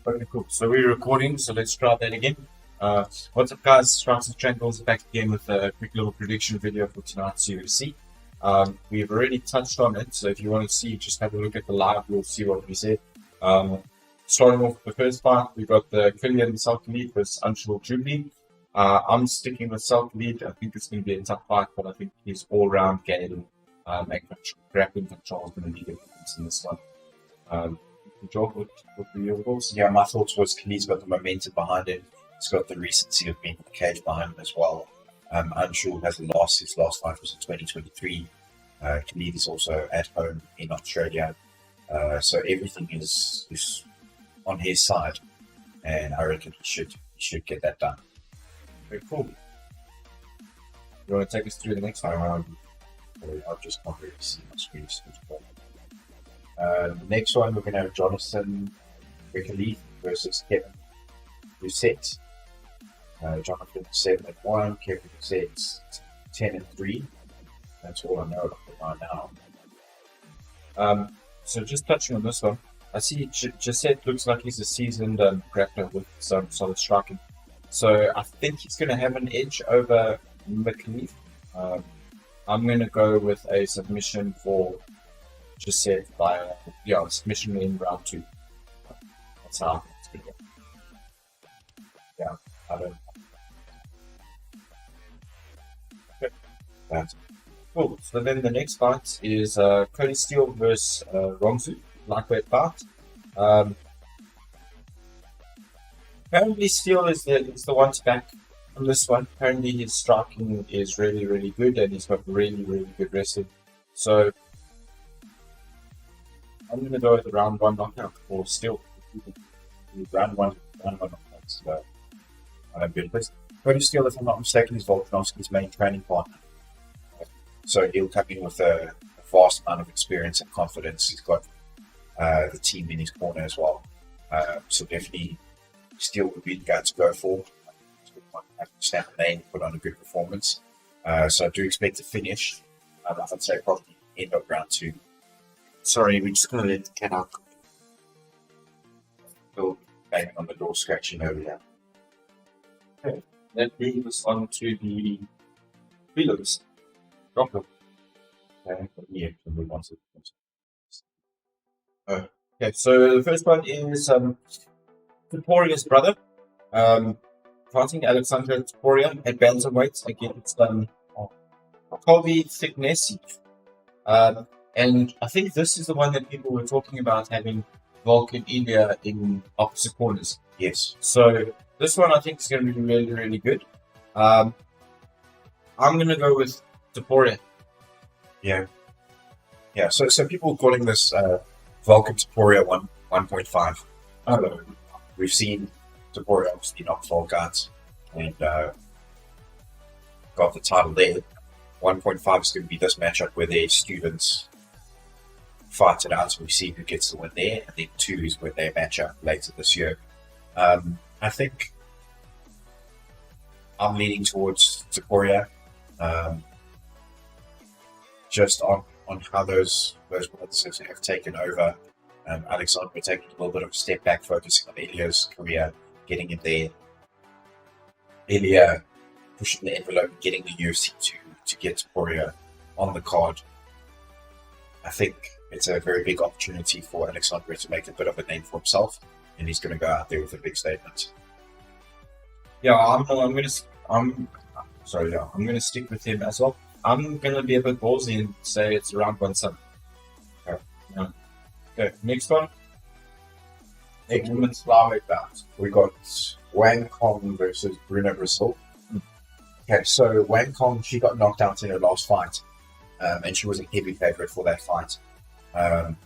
Okay, cool. So we're recording, so let's try that again. What's up, guys? Strikes and Strangles back again with a quick little prediction video for tonight's UFC. We've already touched on it, so if you want to see, just have a look at the live, you'll see what we said. Starting off with the first fight, we've got the Killian Salkhalid versus Anshul Jubilee. I'm sticking with Salkhalid. I think it's going to be a tough fight, but I think his all-round game and grappling control is going to be the difference in this one. Job, what were your thoughts? Yeah, my thoughts was Khalid's got the momentum behind him. He's got the recency of being in the cage behind him as well. Anshul hasn't lost. His last fight was in 2023. Khalid is also at home in Australia. So everything is on his side. And I reckon he should get that done. Very cool. You want to take us through the next one? I just can't really see my screen. The next one, we're going to have Jonathan Rickley versus Kevin Doucette. Jonathan 7-1, Kevin Doucette 10-3. That's all I know about it right now. So just touching on this one, I see Doucette looks like he's a seasoned grappler with some solid striking. So I think he's going to have an edge over McLeaf. I'm going to go with a submission for Doucette by submission in round 2. That's how I think it's going to go. Yeah, I don't know. Okay. That's cool. So then the next fight is Cody Steele versus Rongsu, lightweight fight. Apparently Steele is the one to back on this one. Apparently his striking is really, really good and he's got really, really good wrestling. So I'm going to go with the round 1 knockout for Steele. Round one knockout. So Cody Steele, if I'm not mistaken, is Volkanovski's main training partner. So he'll come in with a vast amount of experience and confidence. He's got the team in his corner as well. So definitely Steele would be the guy to go for. Stamp the name, put on a good performance. So I do expect to finish. I'd say probably end of round 2. Sorry, we're just going to let the cat out. Still banging on the door, scratching over here. Okay, that moves us on to the prelims. Drop them. Okay, yeah, we'll move on to Okay, so the first one is Toporia's brother, fighting Alexandra Toporia at bantamweight against Colby Thicknessy. And I think this is the one that people were talking about having Volk and Ilya in opposite corners. yes. So this one I think is going to be really, really good. I'm going to go with Toporia. Yeah. So people are calling this Volk and Topuria 1.5. We've seen Topuria obviously knock Volk out and got the title there. 1.5 is going to be this matchup where their students fight it out, so we see who gets the win there, and then 2 is where they match up later this year. I think I'm leaning towards Topuria, just on how those brothers have taken over. Alexandra taking a little bit of a step back, focusing on Ilya's career, getting in there. Ilya pushing the envelope, getting the UFC to get Topuria on the card. I think it's a very big opportunity for Alexandra to make a bit of a name for himself, and he's going to go out there with a big statement. Yeah, I'm going to stick with him as well. I'm going to be a bit ballsy and say it's around 1-7. Okay. Yeah. Okay, next one. Next women's flyweight bout. We got Wang Cong versus Bruna Brasil. Okay, so Wang Cong, she got knocked out in her last fight, and she was a heavy favorite for that fight. And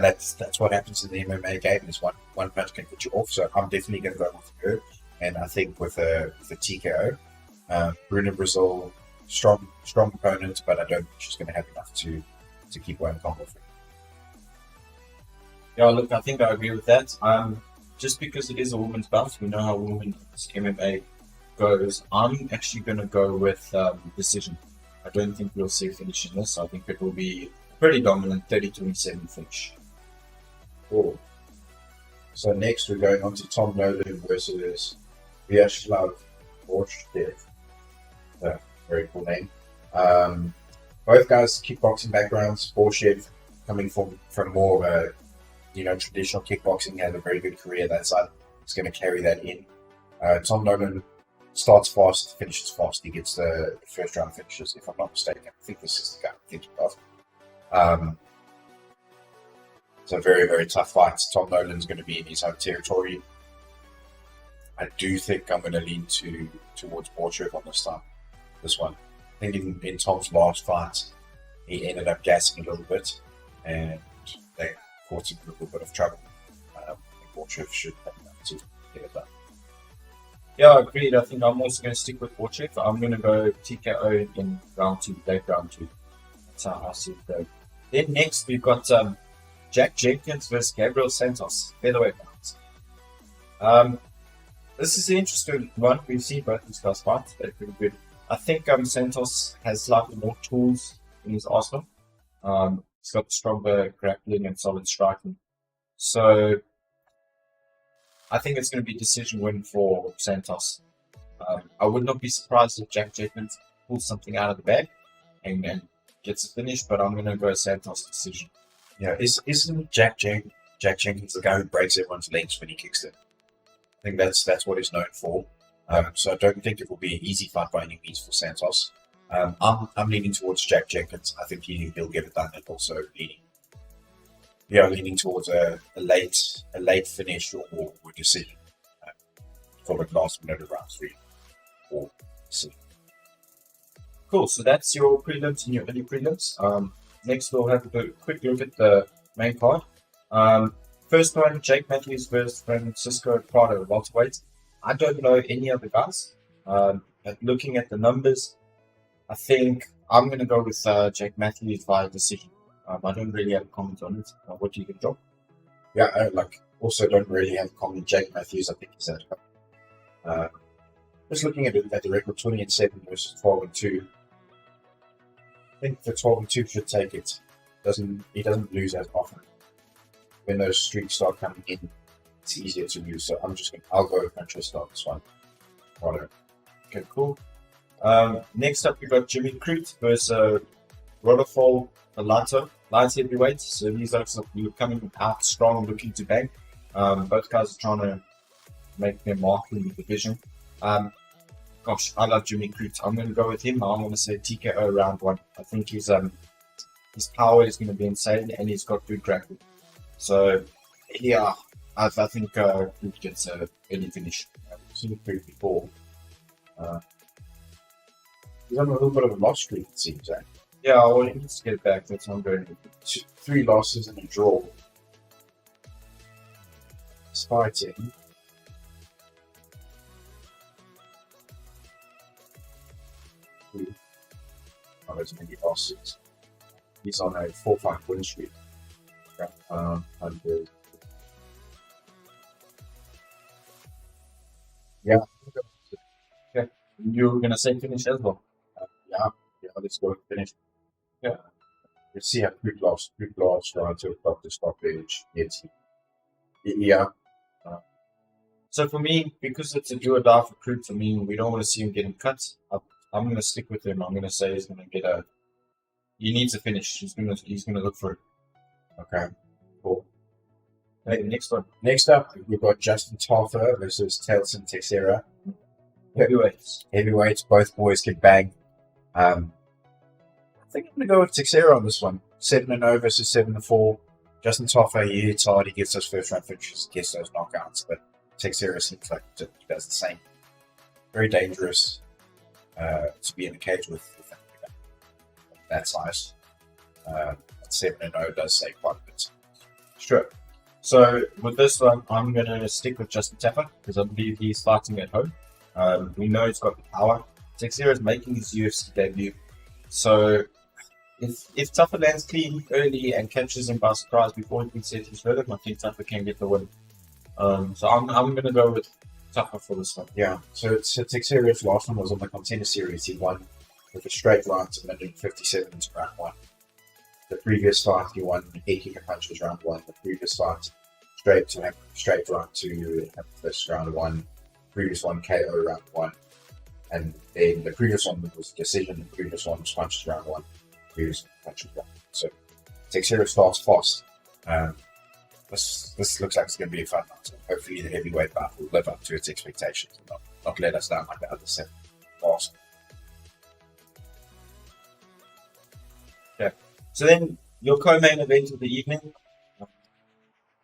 that's what happens in the MMA game. Is one punch can put you off. So I'm definitely going to go with her, and I think with a TKO. Bruna Brasil, strong opponent, but I don't think she's going to have enough to keep Wang Cong off her. Yeah, look, I think I agree with that. Just because it is a women's bout, we know how women's MMA goes. I'm actually going to go with decision. I don't think we'll see a finish in this. I think it will be pretty dominant 30-27 finish. Cool. So next we're going on to Tom Nolan versus Viacheslav Borshchev. Very cool name. Both guys kickboxing backgrounds. Borshchev coming from more of a traditional kickboxing, has a very good career that side. He's going to carry that in. Tom Nolan starts fast, finishes fast. He gets the first round finishes, if I'm not mistaken. I think this is the guy I'm thinking of. It's a very, very tough fight. Tom Nolan's going to be in his home territory. I do think I'm going to lean towards Borshchev on this one. I think in Tom's last fight, he ended up gassing a little bit, and they caught him in a little bit of trouble. Borshchev should have enough to get it done. Yeah, agreed. I think I'm also going to stick with Borshchev. I'm going to go TKO in round 2, late round 2. That's how I see it go. Then next we've got Jack Jenkins versus Gabriel Santos, featherweight rounds. This is an interesting one. We've seen both these guys fight. They're pretty good. I think Santos has slightly more tools in his arsenal. He's got stronger grappling and solid striking. So I think it's going to be a decision win for Santos. I would not be surprised if Jack Jenkins pulls something out of the bag and gets a finish, but I'm going to go Santos decision. Yeah, isn't Jack Jenkins the guy who breaks everyone's legs when he kicks them? I think that's what he's known for. So I don't think it will be an easy fight by any means for Santos. I'm leaning towards Jack Jenkins. I think he'll get it done, and also leaning towards a late finish or decision for the last minute of round 3 or decision. Cool. So that's your prelims and your early prelims. Next, we'll have a quick look at the main card. First one, Jake Matthews versus Francisco Prado, welterweight. I don't know any other guys. But looking at the numbers, I think I'm going to go with Jake Matthews via decision. I don't really have a comment on it. What do you think, John? Yeah, I also don't really have a comment. Jake Matthews, I think he's at. Just looking at the record, 20-7 versus 12-2. I think the 12-2 should take it. He doesn't lose as often. When those streaks start coming in, it's easier to lose. So I'll go with Manchester on this one. Righto. Okay, cool. Next up, we got Jimmy Crute versus Rodolfo Bellato, light heavyweight. So these are coming out strong, looking to bang. Both guys are trying to make their mark in the division. Gosh, I love Jimmy Crute. I'm going to go with him. I'm going to say TKO round 1. I think his power is going to be insane, and he's got good grappling. So, yeah, I think Crute gets a early finish. I've seen Crute before. He's on a little bit of a loss streak, it seems, eh? Yeah, well, he needs to get it back. That's what I'm going with. 3 losses and a draw. He's fighting. There's many losses. He's on a 4-5 win streak. Yeah. Okay. You're going to say finish as well? Yeah, let's go finish. Yeah. Let's see how Crute lost. Crute lost to the stoppage. Yeah. So for me, because it's a do or die for Crute, for me, we don't want to see him getting cut. I'm going to stick with him. I'm going to say he's going to get he needs a finish. He's going to look for it. Okay, cool. Okay, next one. Next up, we've got Justin Tafa versus Tallison Teixeira. Heavyweights, both boys can bang. I think I'm going to go with Teixeira on this one. 7-0 versus 7-4. Justin Tafa, he hits hard. He gets those first round finishes, gets those knockouts. But Teixeira seems like he does the same. Very dangerous to be in the cage with that size. 7-0 does say quite a bit. Sure. So with this one, I'm going to stick with Justin Tafa because I believe he's fighting at home. We know he's got the power. Teixeira is making his UFC debut. So if Tafa lands clean early and catches him by surprise before he can set his rhythm, I think Tafa can get the win. So I'm going to go with Tafa for this one. Yeah. So Teixeira's last one was on the Contender Series. He won with a straight line to 157 into round 1. The previous fight, he won 8 kick punches round 1. The previous fight, straight round to this round one, previous one KO round one, and then the previous one was decision, the previous one was punches round one, previous punches round one. So Teixeira starts fast. This looks like it's going to be a fun one. So hopefully the heavyweight bout will live up to its expectations and not let us down like the other 7 last. Yeah. So then your co-main event of the evening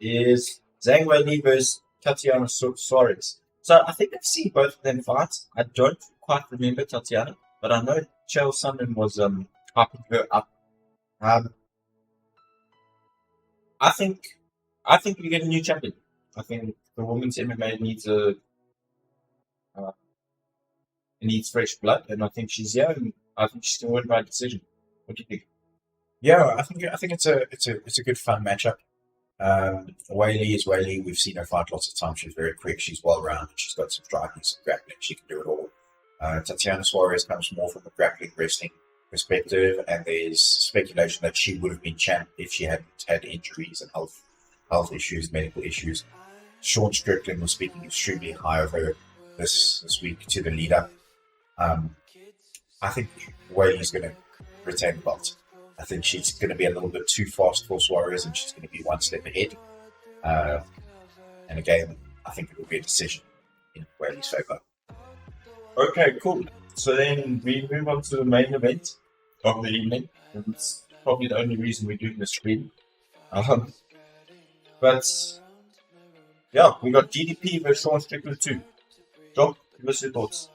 is Zhang Weili versus Tatiana Suarez. So I think I've seen both of them fights. I don't quite remember Tatiana, but I know Chael Sonnen was hyping her up. I think we get a new champion. I think the women's MMA needs fresh blood, and I think she's here, and I think she's going to win by decision. What do you think? Yeah, I think it's a good fun matchup. Weili is Weili. We've seen her fight lots of times. She's very quick. She's well rounded. She's got some striking, some grappling. She can do it all. Tatiana Suarez comes more from a grappling wrestling perspective, and there's speculation that she would have been champ if she hadn't had injuries and health issues, medical issues. Sean Strickland was speaking extremely high of her this week to the lead up. I think Weili's going to retain the belt. I think she's going to be a little bit too fast for Suarez, and she's going to be one step ahead. And again, I think it will be a decision in Weili's favour. Okay, cool. So then we move on to the main event of the evening. And it's probably the only reason we're doing this stream. But yeah, we got DDP versus Sean Strickland too. John, give us your thoughts.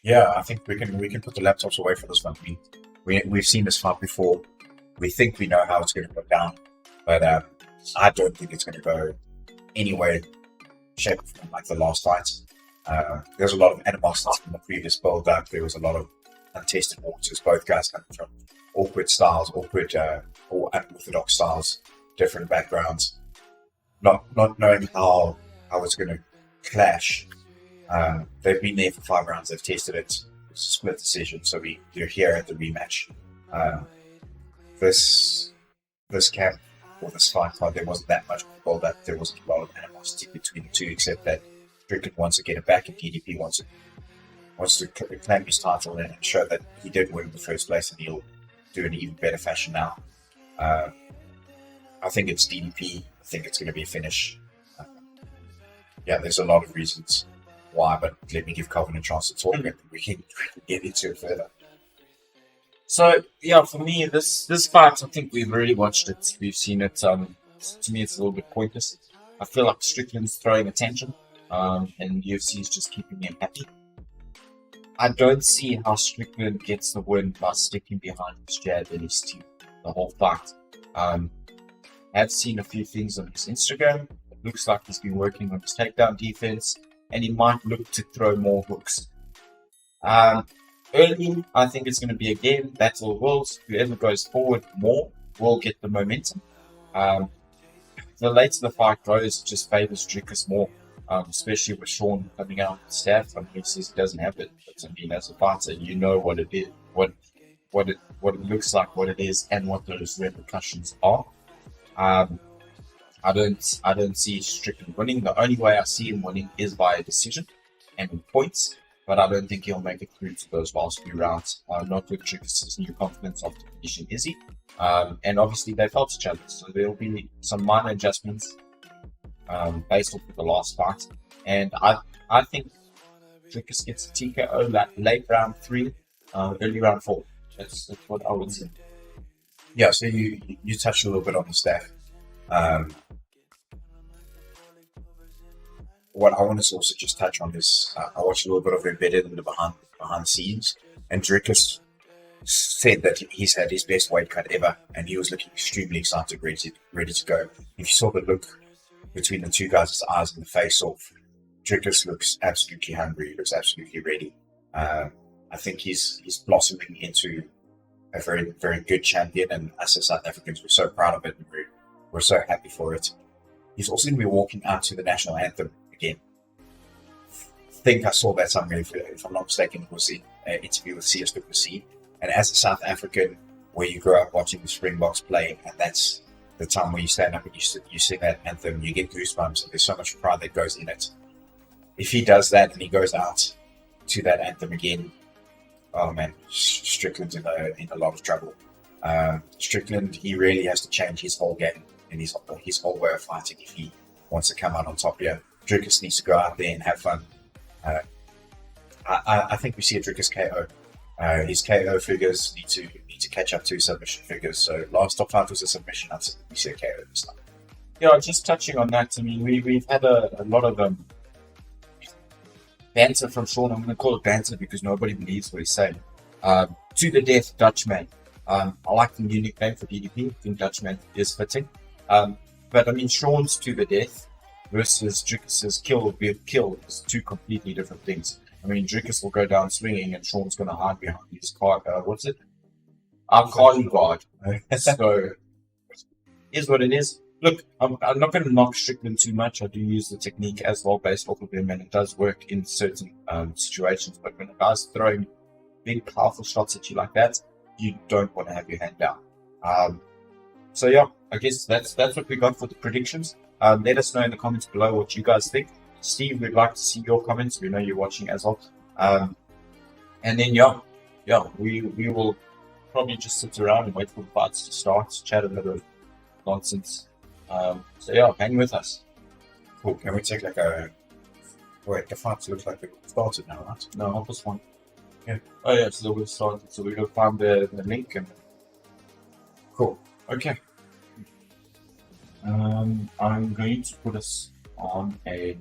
Yeah, I think we can put the laptops away for this one. We've seen this fight before. We think we know how it's going to go down, but I don't think it's going to go any way, shape, or form like the last fight. There's a lot of animosity from the previous build-up. There was a lot of untested waters. Both guys coming from awkward styles, or unorthodox styles, different backgrounds. Not knowing how it's going to clash. They've been there for 5 rounds. They've tested it. It's a split decision. So you're here at the rematch. This camp or this fight card, there wasn't that much build-up. There wasn't a lot of animosity between the two, except that Strickland wants to get it back, and DDP wants to claim his title and show that he did win in the first place, and he'll do an even better fashion now. I think it's DDP. I think it's going to be a finish. There's a lot of reasons why, but let me give Calvin a chance to talk, and we can get into it further. So yeah, for me, this fight, I think we've already watched it. We've seen it. To me, it's a little bit pointless. I feel like Strickland's throwing attention, and UFC is just keeping him happy. I don't see how Strickland gets the win by sticking behind his jab and his team the whole fight. I've seen a few things on his Instagram. It looks like he's been working on his takedown defense, and he might look to throw more hooks. Early, I think it's going to be again battle of wills. Whoever goes forward more will get the momentum. The later the fight goes, it just favors Dricus more, especially with Sean coming out with staff. I mean, he says he doesn't have it, but I mean, as a fighter, you know what it is, what it looks like, what it is, and what those repercussions are. I don't see Strickland winning. The only way I see him winning is by a decision and in points, but I don't think he'll make it through to those last few rounds. Not with Dricus' new confidence after finishing Izzy. And obviously they felt each other, so there'll be some minor adjustments based off of the last fight. And I think Dricus gets a TKO late round 3, early round 4. That's what I would say. Yeah, so you touched a little bit on the staff. What I want to also just touch on is I watched a little bit of Embedded in the behind the scenes, and Dricus said that he's had his best weight cut ever, and he was looking extremely excited, ready to go. If you saw the look between the two guys' eyes and the face-off, Dricus looks absolutely hungry. He looks absolutely ready. I think he's blossoming into a very, very good champion, and us as South Africans, we're so proud of it, and we're so happy for it. He's also going to be walking out to the national anthem again. I think I saw that somewhere, if I'm not mistaken, it was an interview with Dricus Du Plessis. And as a South African, where you grow up watching the Springboks play, and that's the time where you stand up and you sing that anthem, you get goosebumps, and there's so much pride that goes in it. If he does that and he goes out to that anthem again, oh man, Strickland's in a lot of trouble. Strickland, he really has to change his whole game and his whole way of fighting if he wants to come out on top here. Dricus needs to go out there and have fun. I think we see a Dricus KO. His KO figures need to catch up to his submission figures. So last top fight was a submission. I think we see a KO this time. Yeah, just touching on that. I mean, we've had a lot of banter from Sean. I'm going to call it banter because nobody believes what he's saying. To the death, Dutchman. I like the new nickname for DDP. I think Dutchman is fitting. But I mean, Sean's to the death versus Dricus's kill is two completely different things. I mean, Dricus will go down swinging and Sean's going to hide behind his card. What's it? Our card guard. So, is what it is. Look, I'm not going to knock Strickland too much. I do use the technique as well based off of him, and it does work in certain situations. But when a guy's throwing big, powerful shots at you like that, you don't want to have your hand down. So yeah, I guess that's what we got for the predictions. Let us know in the comments below what you guys think. Steve, we'd like to see your comments. We know you're watching as well. And then we will probably just sit around and wait for the fights to start, chat a bit of nonsense. So yeah, hang with us. Cool. Can we take like a... Wait, the fights looks like they've started now, right? No, not this one. Yeah. Oh yeah, so we'll start. So we're going to find the link and... Cool. Okay. I'm going to put us on a